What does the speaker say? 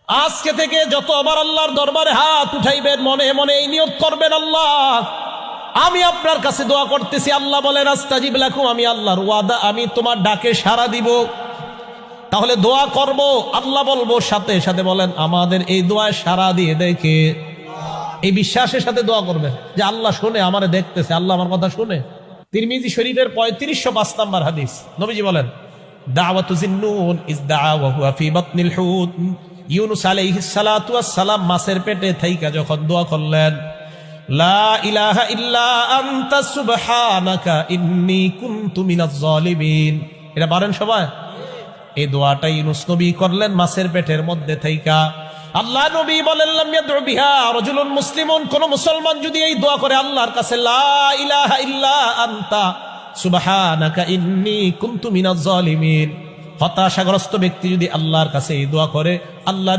আজকে থেকে যত আবার আল্লাহর দরবারে হাত উঠাইবেন মনে মনে এই নিয়ত করবেন, আল্লাহ আমি আপনার কাছে দোয়া করতেছি। আল্লাহ বলেন আস্তাজিব লাকুম, আমি আল্লাহর ওয়াদা, আমি তোমার ডাকে সাড়া দিব। তাহলে দোয়া করব, আল্লাহ বলবো, সাথে সাথে বলেন আমাদের এই দোয়ায় সাড়া দিয়ে দেখে, এই বিশ্বাসের সাথে দোয়া করবেন যে আল্লাহ শুনে, আমারে দেখতেছে, আল্লাহ আমার কথা শুনে। তিরমিজি শরীফের 3505 নম্বর হাদিস, নবীজি বলেন দাওয়াতু জিন্নুন ইজ দাআ ওয়া হুয়া ফি বাতনিল হুত। ইউনূস আলাইহিস সালাতু ওয়াস সালাম মাছের পেটে থাইকা যখন দোয়া করলেন, লা ইলাহা ইল্লা আনতা সুবহানাকা ইন্নী কুনতু মিনাজ জালিমিন, এটা পারেন সবাই? এই দোয়াটা ইউনূস নবী করলেন মাছের পেটের মধ্যে থাইকা। আল্লাহ নবী বলেন লাম ইয়াদউ বিহা রাজুলুন মুসলিমুন, কোন মুসলমান যদি এই দোয়া করে আল্লাহর কাছে লা ইলাহা ইল্লা আনতা সুবহানাকা ইন্নী কুনতু মিনাজ জালিমিন, হতাশাগ্রস্ত ব্যক্তি যদি আল্লাহর কাছে এই দোয়া করে, আল্লাহ